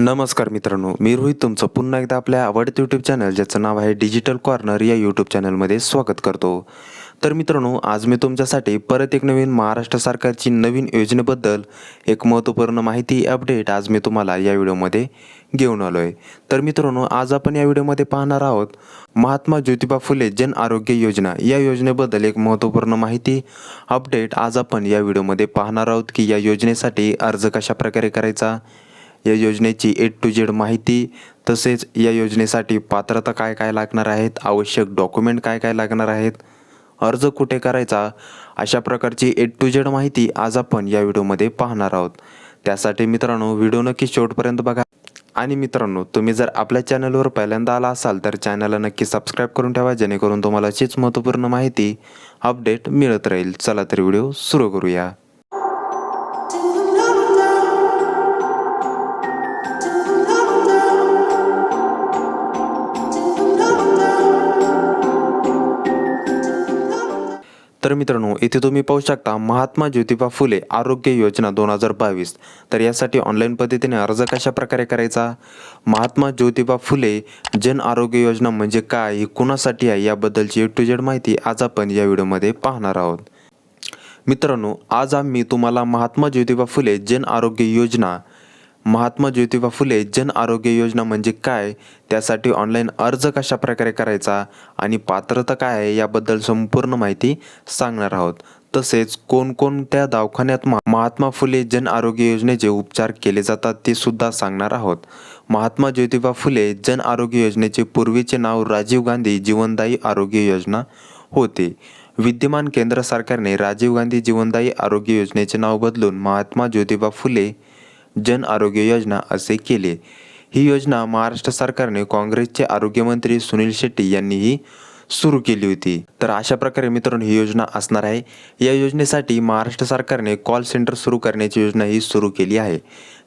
नमस्कार मित्रांनो, मी रोहित तुमचं पुन्हा एकदा आपल्या आवडत्या यूट्यूब चॅनल ज्याचं नाव आहे डिजिटल कॉर्नर या यूट्यूब चॅनलमध्ये स्वागत करतो. तर मित्रांनो, आज मी तुमच्यासाठी परत एक नवीन महाराष्ट्र सरकारची नवीन योजनेबद्दल एक महत्त्वपूर्ण माहिती अपडेट आज मी तुम्हाला या व्हिडिओमध्ये घेऊन आलो आहे. तर मित्रांनो, आज आपण या व्हिडिओमध्ये पाहणार आहोत महात्मा ज्योतिबा फुले जन आरोग्य योजना या योजनेबद्दल एक महत्त्वपूर्ण माहिती अपडेट आज आपण या व्हिडिओमध्ये पाहणार आहोत की या योजनेसाठी अर्ज कशा प्रकारे करायचा, या योजनेची A to Z माहिती, तसेच या योजनेसाठी पात्रता काय काय लागणार आहेत, आवश्यक डॉक्युमेंट काय काय लागणार आहेत, अर्ज कुठे करायचा, अशा प्रकारची A to Z माहिती आज आपण या व्हिडिओमध्ये पाहणार आहोत. त्यासाठी मित्रांनो, व्हिडिओ नक्की शेवटपर्यंत बघा. आणि मित्रांनो, तुम्ही जर आपल्या चॅनलवर पहिल्यांदा आला असाल तर चॅनलला नक्की सबस्क्राईब करून ठेवा, जेणेकरून तुम्हाला अशीच महत्त्वपूर्ण माहिती अपडेट मिळत राहील. चला तर व्हिडिओ सुरू करूया. तर मित्रांनो, इथे तुम्ही पाहू शकता महात्मा ज्योतिबा फुले आरोग्य योजना 2022. तर यासाठी ऑनलाईन पद्धतीने अर्ज कशा प्रकारे करायचा, महात्मा ज्योतिबा फुले जन आरोग्य योजना म्हणजे काय, ही कुणासाठी आहे, याबद्दलची A to Z माहिती आज आपण या व्हिडिओमध्ये पाहणार आहोत. मित्रांनो, आज आम्ही तुम्हाला महात्मा ज्योतिबा फुले जन आरोग्य योजना म्हणजे काय, त्यासाठी ऑनलाईन अर्ज कशा प्रकारे करायचा आणि पात्रता काय आहे याबद्दल संपूर्ण माहिती सांगणार आहोत. तसेच कोणकोणत्या दवाखान्यात महात्मा फुले जन आरोग्य योजनेचे उपचार केले जातात ते सुद्धा सांगणार आहोत. महात्मा ज्योतिबा फुले जन आरोग्य योजनेचे पूर्वीचे नाव राजीव गांधी जीवनदायी आरोग्य योजना होते. विद्यमान केंद्र सरकारने राजीव गांधी जीवनदायी आरोग्य योजनेचे नाव बदलून महात्मा ज्योतिबा फुले जन आरोग्य योजना असे केले. ही योजना महाराष्ट्र सरकारने काँग्रेसचे आरोग्यमंत्री सुनील शेट्टी यांनीही सुरू केली होती. तर अशा प्रकारे मित्रांनो ही योजना असणार आहे. या योजनेसाठी महाराष्ट्र सरकारने कॉल सेंटर सुरू करण्याची योजना ही सुरू केली आहे,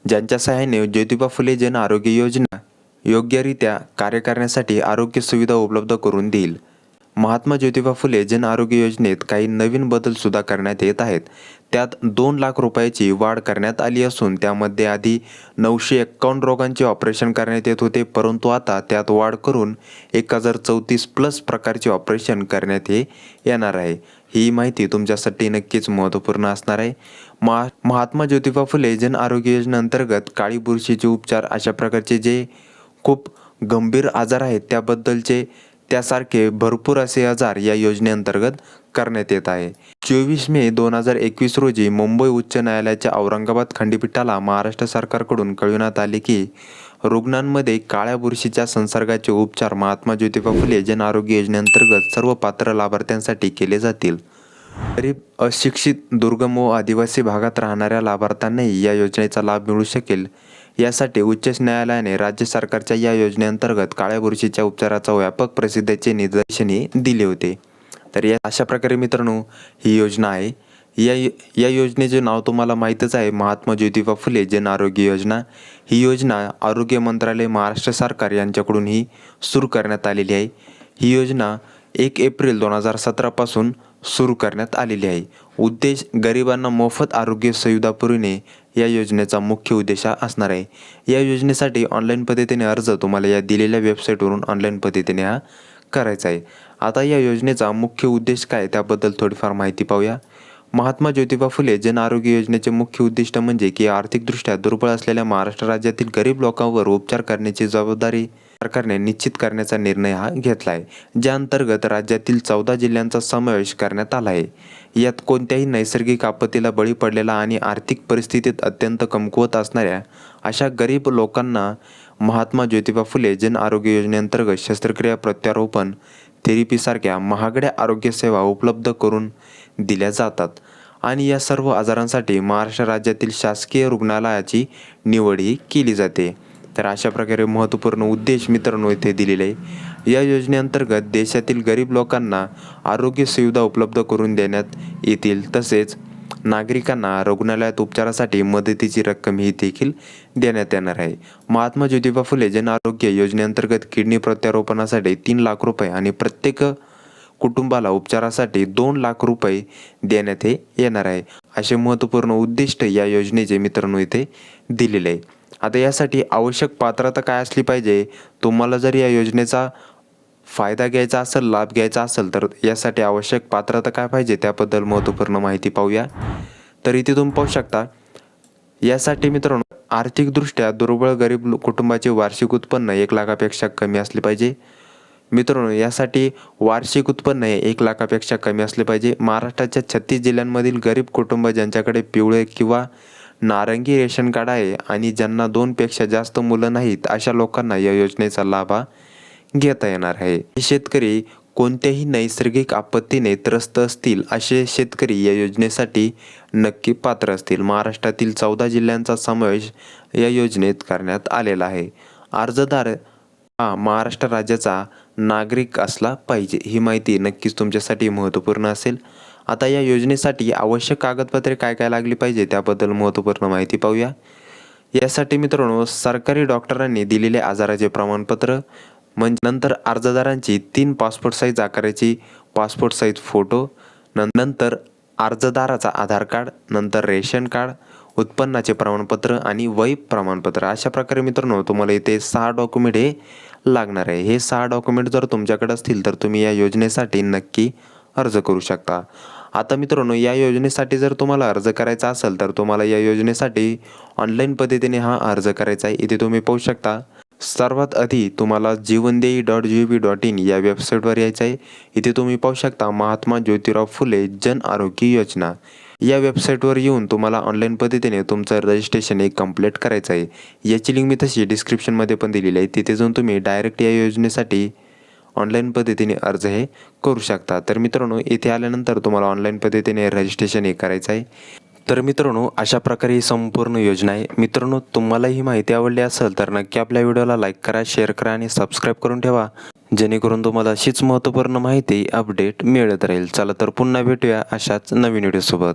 ज्यांच्या सहाय्याने ज्योतिबा फुले जन आरोग्य योजना योग्यरित्या कार्य करण्यासाठी आरोग्य सुविधा उपलब्ध करून देईल. महात्मा ज्योतिबा फुले जन आरोग्य योजनेत काही नवीन बदल सुद्धा करण्यात येत आहेत. त्यात 2 लाख रुपयाची वाढ करण्यात आली असून त्यामध्ये आधी 951 रोगांचे ऑपरेशन करण्यात येत होते, परंतु आता त्यात वाढ करून 1034 प्लस प्रकारचे ऑपरेशन करण्यात येणार आहे. ही माहिती तुमच्यासाठी नक्कीच महत्त्वपूर्ण असणार आहे. महात्मा ज्योतिबा फुले जन आरोग्य योजनेअंतर्गत काळी बुरशीचे उपचार, अशा प्रकारचे जे खूप गंभीर आजार आहेत त्यासारखे भरपूर असे आजार या योजनेअंतर्गत करण्यात येत आहे. 24 मे 2021 रोजी मुंबई उच्च न्यायालयाच्या औरंगाबाद खंडपीठाला महाराष्ट्र सरकारकडून कळविण्यात आले की रुग्णांमध्ये काळ्या बुरशीच्या संसर्गाचे उपचार महात्मा ज्योतिबा फुले जन आरोग्य योजनेअंतर्गत सर्व पात्र लाभार्थ्यांसाठी केले जातील. गरीब, अशिक्षित, दुर्गम व आदिवासी भागात राहणाऱ्या लाभार्थ्यांनाही या योजनेचा लाभ मिळू शकेल. यासाठी उच्च न्यायालयाने राज्य सरकारच्या या योजनेअंतर्गत काळ्या बुरशीच्या उपचाराचा व्यापक प्रसिद्धीचे निर्देशनही दिले होते. तर अशा प्रकारे मित्रांनो ही योजना आहे. या योजनेचे नाव तुम्हाला माहीतच आहे, महात्मा ज्योतिबा फुले जन आरोग्य योजना. ही योजना आरोग्य मंत्रालय, महाराष्ट्र सरकार यांच्याकडून ही सुरू करण्यात आलेली आहे. ही योजना 1 एप्रिल 2017 पासून सुरू करण्यात आलेली आहे. उद्देश गरिबांना मोफत आरोग्य सुविधा पुरविणे या योजनेचा मुख्य उद्देश असणार आहे. या योजनेसाठी ऑनलाईन पद्धतीने अर्ज तुम्हाला या दिलेल्या वेबसाईटवरून ऑनलाईन पद्धतीने हा करायचा आहे. आता या योजनेचा मुख्य उद्देश काय त्याबद्दल थोडीफार माहिती पाहूया. महात्मा ज्योतिबा फुले जन आरोग्य योजनेचे मुख्य उद्दिष्ट म्हणजे की आर्थिकदृष्ट्या दुर्बळ असलेल्या महाराष्ट्र राज्यातील गरीब लोकांवर उपचार करण्याची जबाबदारी सरकारने निश्चित करण्याचा निर्णय हा घेतला आहे, ज्या अंतर्गत राज्यातील 14 जिल्ह्यांचा समावेश करण्यात आला आहे. यात कोणत्याही नैसर्गिक आपत्तीला बळी पडलेला आणि आर्थिक परिस्थितीत अत्यंत कमकुवत असणाऱ्या अशा गरीब लोकांना महात्मा ज्योतिबा फुले जन आरोग्य योजनेअंतर्गत शस्त्रक्रिया, प्रत्यारोपण, थेरपीसारख्या महागड्या आरोग्य सेवा उपलब्ध करून दिल्या जातात. आणि या सर्व आजारांसाठी महाराष्ट्र राज्यातील शासकीय रुग्णालयाची निवडही केली जाते. तर अशा प्रकारे महत्त्वपूर्ण उद्देश मित्रांनो इथे दिलेले आहे. या योजनेअंतर्गत देशातील गरीब लोकांना आरोग्य सुविधा उपलब्ध करून देण्यात येतील. तसेच नागरिकांना रुग्णालयात उपचारासाठी मदतीची रक्कम ही देखील देण्यात येणार आहे. महात्मा ज्योतिबा फुले जन आरोग्य योजनेअंतर्गत किडनी प्रत्यारोपणासाठी 3 लाख रुपये आणि प्रत्येक कुटुंबाला उपचारासाठी 2 लाख रुपये देण्यात येणार आहे. असे महत्त्वपूर्ण उद्दिष्ट या योजनेचे मित्रांनो इथे दिलेले आहे. आता यासाठी आवश्यक पात्रता काय असली पाहिजे, तुम्हाला जर या योजनेचा फायदा घ्यायचा असेल, लाभ घ्यायचा असेल, तर यासाठी आवश्यक पात्रता काय पाहिजे त्याबद्दल महत्त्वपूर्ण माहिती पाहूया. तर इथे तुम्ही पाहू शकता, यासाठी मित्रांनो आर्थिकदृष्ट्या दुर्बळ गरीब कुटुंबाचे वार्षिक उत्पन्न 1,00,000पेक्षा कमी असले पाहिजे. मित्रांनो यासाठी वार्षिक उत्पन्न हे 1,00,000पेक्षा कमी असले पाहिजे. महाराष्ट्राच्या 36 जिल्ह्यांमधील गरीब कुटुंब ज्यांच्याकडे पिवळे किंवा नारंगी रेशन कार्ड आहे आणि ज्यांना 2पेक्षा जास्त मुलं नाहीत, अशा लोकांना या योजनेचा लाभ घेता येणार आहे. शेतकरी कोणत्याही नैसर्गिक आपत्तीने त्रस्त असतील असे शेतकरी या योजनेसाठी नक्की पात्र असतील. महाराष्ट्रातील 14 जिल्ह्यांचा समावेश या योजनेत करण्यात आलेला आहे. अर्जदार हा महाराष्ट्र राज्याचा नागरिक असला पाहिजे. ही माहिती नक्कीच तुमच्यासाठी महत्त्वपूर्ण असेल. आता या योजनेसाठी आवश्यक कागदपत्रे काय काय लागली पाहिजे त्याबद्दल महत्त्वपूर्ण माहिती पाहूया. यासाठी मित्रांनो सरकारी डॉक्टरांनी दिलेले आजाराचे प्रमाणपत्र, म्हणजे नंतर अर्जदारांची 3 पासपोर्ट साईज आकाराची पासपोर्ट साईज फोटो, नंतर अर्जदाराचा आधार कार्ड, नंतर रेशन कार्ड, उत्पन्नाचे प्रमाणपत्र आणि वय प्रमाणपत्र. अशा प्रकारे मित्रांनो तुम्हाला इथे 6 डॉक्युमेंट हे लागणार आहे. हे 6 डॉक्युमेंट जर तुमच्याकडे असतील तर तुम्ही या योजनेसाठी नक्की अर्ज करू शकता. आता मित्रांनो या योजनेसाठी जर तुम्हाला अर्ज करायचा असेल तर तुम्हाला या योजनेसाठी ऑनलाईन पद्धतीने हा अर्ज करायचा आहे. इथे तुम्ही पाहू शकता, सर्वात आधी तुम्हाला जीवनदेही.gov.in या वेबसाईटवर यायचं आहे. इथे तुम्ही पाहू शकता महात्मा ज्योतिराव फुले जन आरोग्य योजना या वेबसाईटवर येऊन तुम्हाला ऑनलाईन पद्धतीने तुमचं रजिस्ट्रेशन एक कंप्लीट करायचं आहे. याची लिंक मी तशी डिस्क्रिप्शनमध्ये पण दिलेली आहे. तिथे जाऊन तुम्ही डायरेक्ट या योजनेसाठी ऑनलाईन पद्धतीने अर्ज हे करू शकता. तर मित्रांनो इथे आल्यानंतर तुम्हाला ऑनलाईन पद्धतीने रजिस्ट्रेशन हे करायचं आहे. तर मित्रांनो अशा प्रकारे ही संपूर्ण योजना आहे. मित्रांनो तुम्हाला ही माहिती आवडली असेल तर नक्की आपल्या व्हिडिओला लाईक करा, शेअर करा आणि सबस्क्राईब करून ठेवा, जेणेकरून तुम्हाला अशीच महत्त्वपूर्ण माहिती अपडेट मिळत राहील. चला तर पुन्हा भेटूया अशाच नवीन व्हिडिओसोबत.